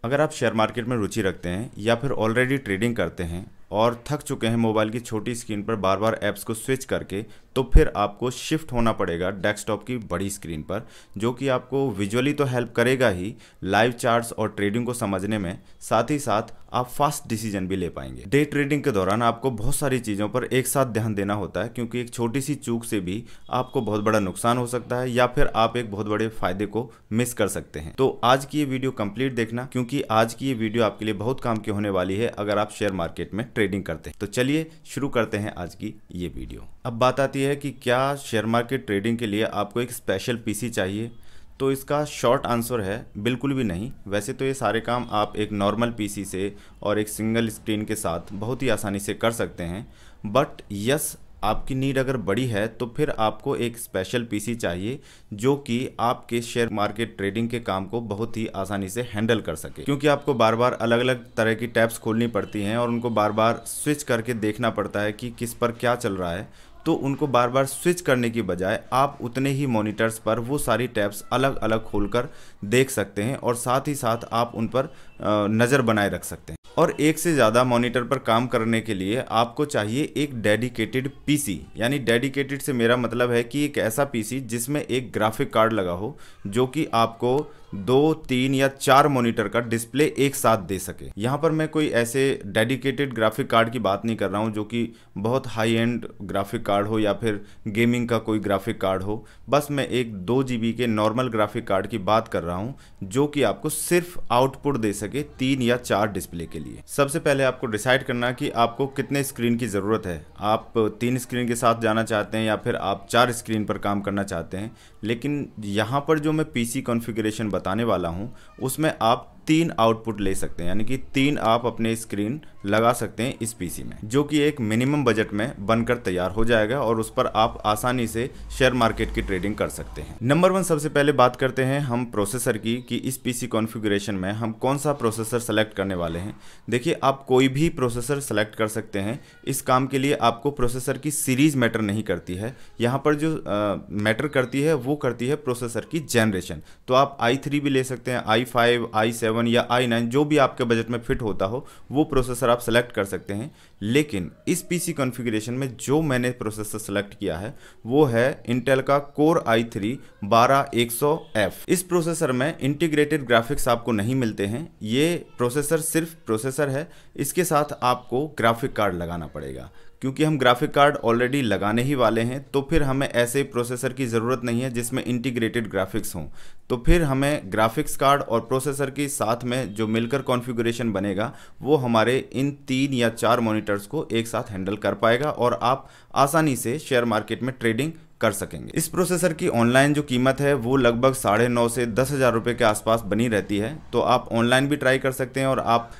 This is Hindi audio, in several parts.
अगर आप शेयर मार्केट में रुचि रखते हैं या फिर ऑलरेडी ट्रेडिंग करते हैं और थक चुके हैं मोबाइल की छोटी स्क्रीन पर बार बार ऐप्स को स्विच करके, तो फिर आपको शिफ्ट होना पड़ेगा डेस्कटॉप की बड़ी स्क्रीन पर, जो कि आपको विजुअली तो हेल्प करेगा ही लाइव चार्ट्स और ट्रेडिंग को समझने में, साथ ही साथ आप फास्ट डिसीजन भी ले पाएंगे। डे ट्रेडिंग के दौरान आपको बहुत सारी चीज़ों पर एक साथ ध्यान देना होता है, क्योंकि एक छोटी सी चूक से भी आपको बहुत बड़ा नुकसान हो सकता है या फिर आप एक बहुत बड़े फायदे को मिस कर सकते हैं। तो आज की ये वीडियो कंप्लीट देखना, क्योंकि आज की ये वीडियो आपके लिए बहुत काम की होने वाली है अगर आप शेयर मार्केट में ट्रेडिंग करते हैं। तो चलिए शुरू करते हैं आज की ये वीडियो। अब बात आती है कि क्या शेयर मार्केट ट्रेडिंग के लिए आपको एक स्पेशल पीसी चाहिए? तो इसका शॉर्ट आंसर है बिल्कुल भी नहीं। वैसे तो ये सारे काम आप एक नॉर्मल पीसी से और एक सिंगल स्क्रीन के साथ बहुत ही आसानी से कर सकते हैं, बट यस, आपकी नीड अगर बड़ी है तो फिर आपको एक स्पेशल पीसी चाहिए जो कि आपके शेयर मार्केट ट्रेडिंग के काम को बहुत ही आसानी से हैंडल कर सके, क्योंकि आपको बार बार अलग अलग तरह की टैब्स खोलनी पड़ती हैं और उनको बार बार स्विच करके देखना पड़ता है कि किस पर क्या चल रहा है। तो उनको बार बार स्विच करने की बजाय आप उतने ही मॉनिटर्स पर वो सारी टैब्स अलग अलग खोलकर देख सकते हैं और साथ ही साथ आप उन पर नज़र बनाए रख सकते हैं। और एक से ज़्यादा मॉनिटर पर काम करने के लिए आपको चाहिए एक डेडिकेटेड पीसी। यानी डेडिकेटेड से मेरा मतलब है कि एक ऐसा पीसी जिसमें एक ग्राफिक कार्ड लगा हो, जो कि आपको 2, 3 या 4 मॉनिटर का डिस्प्ले एक साथ दे सके। यहाँ पर मैं कोई ऐसे डेडिकेटेड ग्राफिक कार्ड की बात नहीं कर रहा हूँ जो कि बहुत हाई एंड ग्राफिक कार्ड हो या फिर गेमिंग का कोई ग्राफिक कार्ड हो। बस मैं एक 2 GB के नॉर्मल ग्राफिक कार्ड की बात कर रहा हूँ, जो कि आपको सिर्फ आउटपुट दे सके 3 या 4 डिस्प्ले के लिए। सबसे पहले आपको डिसाइड करना कि आपको कितने स्क्रीन की ज़रूरत है। आप 3 स्क्रीन के साथ जाना चाहते हैं या फिर आप 4 स्क्रीन पर काम करना चाहते हैं। लेकिन यहाँ पर जो मैं पीसी कॉन्फ़िगरेशन बताने वाला हूँ उसमें आप 3 आउटपुट ले सकते हैं, यानी कि 3 आप अपने स्क्रीन लगा सकते हैं इस पीसी में, जो कि एक मिनिमम बजट में बनकर तैयार हो जाएगा और उस पर आप आसानी से शेयर मार्केट की ट्रेडिंग कर सकते हैं। नंबर 1, सबसे पहले बात करते हैं हम प्रोसेसर की कि इस पीसी कॉन्फ़िगरेशन में हम कौन सा प्रोसेसर सेलेक्ट करने वाले हैं। देखिए, आप कोई भी प्रोसेसर सेलेक्ट कर सकते हैं। इस काम के लिए आपको प्रोसेसर की सीरीज मैटर नहीं करती है। यहाँ पर जो मैटर करती है वो करती है प्रोसेसर की जनरेशन। तो आप i3 भी ले सकते हैं, i5, i7 या i9, जो भी आपके बजट में फिट होता हो वो प्रोसेसर आप सेलेक्ट कर सकते हैं। लेकिन इस पीसी कॉन्फ़िगरेशन में जो मैंने प्रोसेसर सेलेक्ट किया है वो है इंटेल का कोर i3 12100F। इस प्रोसेसर में इंटीग्रेटेड ग्राफिक्स आपको नहीं मिलते हैं। ये प्रोसेसर सिर्फ प्रोसेसर है, इसके साथ आपको ग्राफिक कार्ड लगाना पड़ेगा। क्योंकि हम ग्राफिक कार्ड ऑलरेडी लगाने ही वाले हैं, तो फिर हमें ऐसे प्रोसेसर की ज़रूरत नहीं है जिसमें इंटीग्रेटेड ग्राफिक्स हों। तो फिर हमें ग्राफिक्स कार्ड और प्रोसेसर के साथ में जो मिलकर कॉन्फ़िगरेशन बनेगा वो हमारे इन 3 या 4 मॉनिटर्स को एक साथ हैंडल कर पाएगा और आप आसानी से शेयर मार्केट में ट्रेडिंग कर सकेंगे। इस प्रोसेसर की ऑनलाइन जो कीमत है वो लगभग 9,500 से 10,000 रुपये के आसपास बनी रहती है। तो आप ऑनलाइन भी ट्राई कर सकते हैं और आप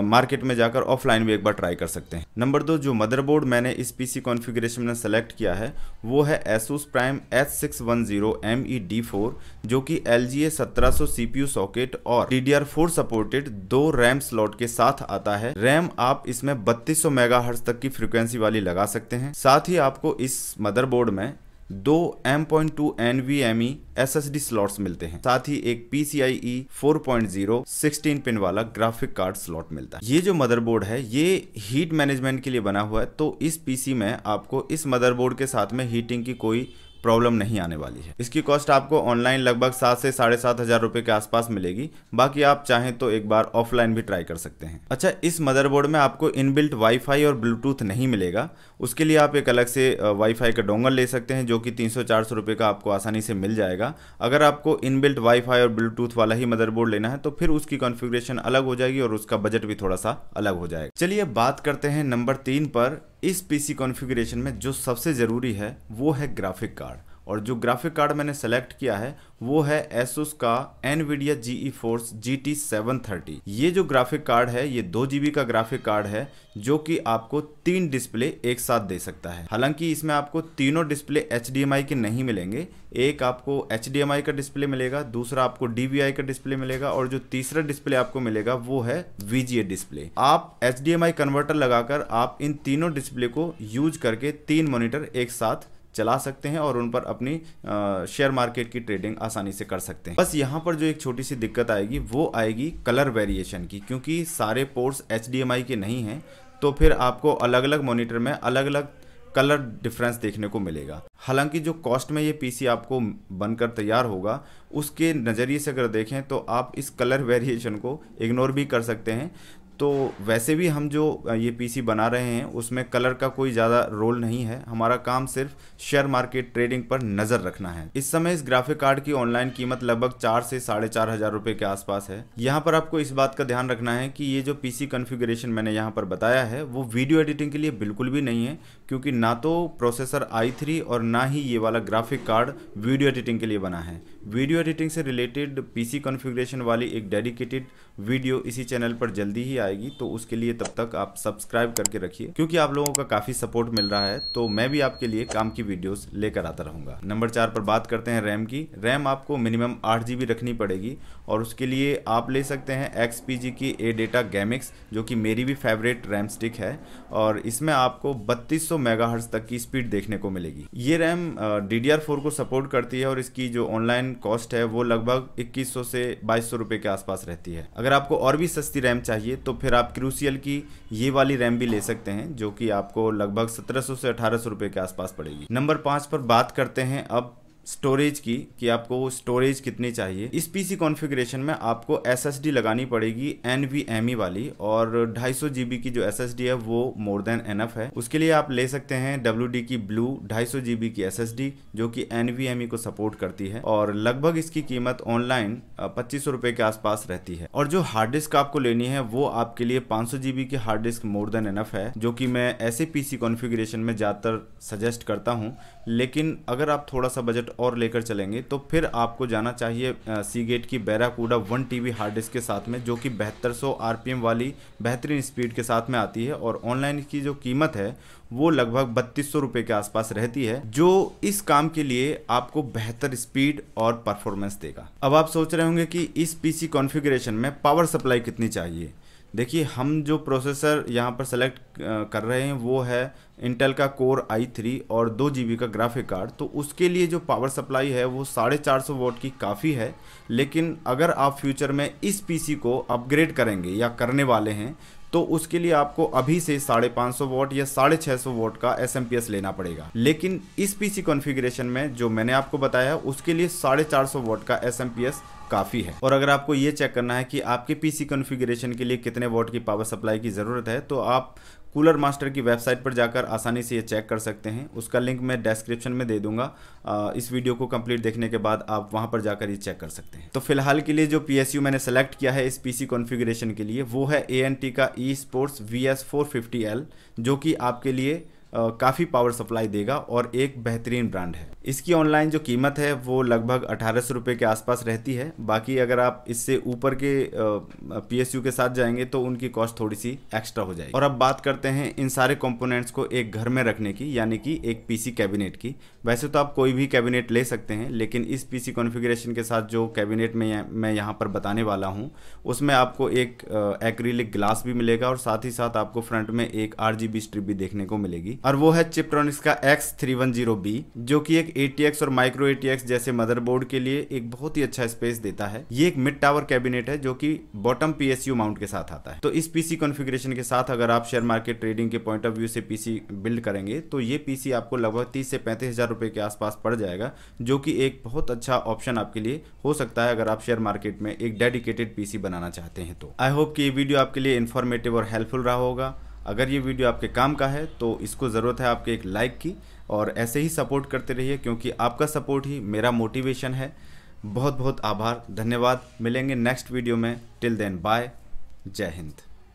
मार्केट में जाकर ऑफलाइन भी एक बार ट्राई कर सकते हैं। नंबर 2, जो मदरबोर्ड मैंने इस पीसी कॉन्फ़िगरेशन में सेलेक्ट किया है वो है Asus Prime H610ME-D4, जो कि LGA 1700 CPU सॉकेट और DDR4 सपोर्टेड 2 रैम स्लॉट के साथ आता है। रैम आप इसमें 3200 मेगाहर्ट्ज तक की फ्रीक्वेंसी वाली लगा सकते हैं। साथ ही आपको इस मदरबोर्ड में 2 M.2 NVMe SSD स्लॉट्स मिलते हैं। साथ ही एक PCIe 4.0 16 पिन वाला ग्राफिक कार्ड स्लॉट मिलता है। ये जो मदरबोर्ड है ये हीट मैनेजमेंट के लिए बना हुआ है, तो इस पीसी में आपको इस मदरबोर्ड के साथ में हीटिंग की कोई प्रॉब्लम नहीं आने वाली है। इसकी कॉस्ट आपको ऑनलाइन लगभग 7 से 7,500 रुपये के आसपास मिलेगी। बाकी आप चाहें तो एक बार ऑफलाइन भी ट्राई कर सकते हैं। अच्छा, इस मदरबोर्ड में आपको इनबिल्ट वाईफाई और ब्लूटूथ नहीं मिलेगा। उसके लिए आप एक अलग से वाईफाई का डोंगल ले सकते हैं, जो कि 300-400 रुपये का आपको आसानी से मिल जाएगा। अगर आपको इनबिल्ट वाईफाई और ब्लूटूथ वाला ही मदरबोर्ड लेना है तो फिर उसकी कॉन्फ़िगरेशन अलग हो जाएगी और उसका बजट भी थोड़ा सा अलग हो जाएगा। चलिए बात करते हैं नंबर 3 पर। इस पीसी कॉन्फ़िगरेशन में जो सबसे ज़रूरी है वो है ग्राफिक कार्ड, और जो ग्राफिक कार्ड मैंने सेलेक्ट किया है वो है Asus का NVIDIA GeForce GT 730। ये जो ग्राफिक कार्ड है ये 2 GB का ग्राफिक कार्ड है, जो कि आपको 3 डिस्प्ले एक साथ दे सकता है। हालांकि इसमें आपको तीनों डिस्प्ले HDMI के नहीं मिलेंगे। एक आपको HDMI का डिस्प्ले मिलेगा, दूसरा आपको DVI का डिस्प्ले मिलेगा और जो तीसरा डिस्प्ले आपको मिलेगा वो है VGA डिस्प्ले। आप HDMI कन्वर्टर लगाकर आप इन तीनों डिस्प्ले को यूज करके 3 मॉनिटर एक साथ चला सकते हैं और उन पर अपनी शेयर मार्केट की ट्रेडिंग आसानी से कर सकते हैं। बस यहाँ पर जो एक छोटी सी दिक्कत आएगी वो आएगी कलर वेरिएशन की, क्योंकि सारे पोर्ट्स HDMI के नहीं हैं, तो फिर आपको अलग अलग मॉनिटर में अलग अलग कलर डिफरेंस देखने को मिलेगा। हालांकि जो कॉस्ट में ये पीसी आपको बनकर तैयार होगा उसके नज़रिए से अगर देखें तो आप इस कलर वेरिएशन को इग्नोर भी कर सकते हैं। तो वैसे भी हम जो ये पीसी बना रहे हैं उसमें कलर का कोई ज़्यादा रोल नहीं है, हमारा काम सिर्फ शेयर मार्केट ट्रेडिंग पर नज़र रखना है। इस समय इस ग्राफिक कार्ड की ऑनलाइन कीमत लगभग 4 से 4,500 रुपये के आसपास है। यहाँ पर आपको इस बात का ध्यान रखना है कि ये जो पीसी कॉन्फ़िगरेशन मैंने यहाँ पर बताया है वो वीडियो एडिटिंग के लिए बिल्कुल भी नहीं है, क्योंकि ना तो प्रोसेसर i3 और ना ही ये वाला ग्राफिक कार्ड वीडियो एडिटिंग के लिए बना है। वीडियो एडिटिंग से रिलेटेड पीसी कॉन्फ़िगरेशन वाली एक डेडिकेटेड वीडियो इसी चैनल पर जल्दी ही आएगी, तो उसके लिए तब तक आप सब्सक्राइब करके रखिए, क्योंकि आप लोगों का काफ़ी सपोर्ट मिल रहा है, तो मैं भी आपके लिए काम की वीडियोस लेकर आता रहूँगा। नंबर 4 पर बात करते हैं रैम की। रैम आपको मिनिमम 8 GB रखनी पड़ेगी और उसके लिए आप ले सकते हैं XPG की ADATA GAMX, जो कि मेरी भी फेवरेट रैम स्टिक है, और इसमें आपको 3200 मेगाहर्ट्ज़ तक की स्पीड देखने को मिलेगी। ये रैम DDR4 को सपोर्ट करती है और इसकी जो ऑनलाइन कॉस्ट है वो लगभग 2100 से 2200 रुपये के आसपास रहती है। अगर आपको और भी सस्ती रैम चाहिए तो फिर आप क्रूसियल की ये वाली रैम भी ले सकते हैं, जो कि आपको लगभग 1700 से 1800 रुपये के आसपास पड़ेगी। नंबर 5 पर बात करते हैं अब स्टोरेज की, कि आपको स्टोरेज कितनी चाहिए। इस पीसी कॉन्फ़िगरेशन में आपको SSD लगानी पड़ेगी NVMe वाली, और 250 GB की जो SSD है वो मोर देन एनफ है। उसके लिए आप ले सकते हैं WD की ब्लू 250 GB की SSD, जो कि NVMe को सपोर्ट करती है, और लगभग इसकी कीमत ऑनलाइन 2500 रुपये के आसपास रहती है। और जो हार्ड डिस्क आपको लेनी है वो आपके लिए 500 GB की hard disk more than enough है, जो कि मैं ऐसे पीसी कॉन्फ़िगरेशन में ज़्यादातर सजेस्ट करता हूँ। लेकिन अगर आप थोड़ा सा बजट और लेकर चलेंगे तो फिर आपको जाना चाहिए सीगेट की बैराकूडा 1 TB हार्ड डिस्क के साथ में, जो कि 7200 RPM वाली बेहतरीन स्पीड के साथ में आती है, और ऑनलाइन की जो कीमत है वो लगभग 3200 रुपये के आसपास रहती है, जो इस काम के लिए आपको बेहतर स्पीड और परफॉर्मेंस देगा। अब आप सोच रहे होंगे कि इस पीसी कॉन्फ़िगरेशन में पावर सप्लाई कितनी चाहिए। देखिए, हम जो प्रोसेसर यहाँ पर सेलेक्ट कर रहे हैं वो है इंटेल का कोर i3 और 2 GB का ग्राफिक कार्ड, तो उसके लिए जो पावर सप्लाई है वो 450 वॉट की काफ़ी है। लेकिन अगर आप फ्यूचर में इस पीसी को अपग्रेड करेंगे या करने वाले हैं तो उसके लिए आपको अभी से 550 वॉट या 650 वॉट का SMPS लेना पड़ेगा। लेकिन इस पीसी कॉन्फ़िगरेशन में जो मैंने आपको बताया उसके लिए 450 वॉट का SMPS काफ़ी है। और अगर आपको ये चेक करना है कि आपके पीसी कॉन्फ़िगरेशन के लिए कितने वॉट की पावर सप्लाई की ज़रूरत है, तो आप कूलर मास्टर की वेबसाइट पर जाकर आसानी से ये चेक कर सकते हैं। उसका लिंक मैं डिस्क्रिप्शन में दे दूंगा। इस वीडियो को कंप्लीट देखने के बाद आप वहां पर जाकर ये चेक कर सकते हैं। तो फिलहाल के लिए जो PSU मैंने सेलेक्ट किया है इस पीसी कॉन्फ़िगरेशन के लिए वो है ANT का eSports VS450L, जो कि आपके लिए काफ़ी पावर सप्लाई देगा और एक बेहतरीन ब्रांड है। इसकी ऑनलाइन जो कीमत है वो लगभग 1800 रुपये के आसपास रहती है। बाकी अगर आप इससे ऊपर के PSU के साथ जाएंगे तो उनकी कॉस्ट थोड़ी सी एक्स्ट्रा हो जाएगी। और अब बात करते हैं इन सारे कंपोनेंट्स को एक घर में रखने की, यानी कि एक पीसी कैबिनेट की। वैसे तो आप कोई भी कैबिनेट ले सकते हैं, लेकिन इस पीसी कॉन्फ़िगरेशन के साथ जो कैबिनेट में मैं यहाँ पर बताने वाला हूँ उसमें आपको एक एक्रिलिक ग्लास भी मिलेगा, और साथ ही साथ आपको फ्रंट में एक RGB स्ट्रिप भी देखने को मिलेगी, और वो है चिपट्रॉनिक्स का X310B, जो कि एक ATX और माइक्रो ATX जैसे मदरबोर्ड के लिए एक बहुत ही अच्छा स्पेस देता है। ये एक मिड टावर कैबिनेट है जो कि बॉटम PSU माउंट के साथ आता है। तो इस पीसी कॉन्फ़िगरेशन के साथ अगर आप शेयर मार्केट ट्रेडिंग के पॉइंट ऑफ व्यू से पीसी बिल्ड करेंगे तो ये पीसी आपको लगभग 30 से 35 हज़ार रुपये के आसपास पड़ जाएगा, जो कि एक बहुत अच्छा ऑप्शन आपके लिए हो सकता है अगर आप शेयर मार्केट में एक डेडिकेटेड पीसी बनाना चाहते हैं। तो आई होप कि ये वीडियो आपके लिए इन्फॉर्मेटिव और हेल्पफुल रहा होगा। अगर ये वीडियो आपके काम का है तो इसको ज़रूरत है आपके एक लाइक की, और ऐसे ही सपोर्ट करते रहिए, क्योंकि आपका सपोर्ट ही मेरा मोटिवेशन है। बहुत बहुत आभार, धन्यवाद। मिलेंगे नेक्स्ट वीडियो में। टिल देन बाय, जय हिंद।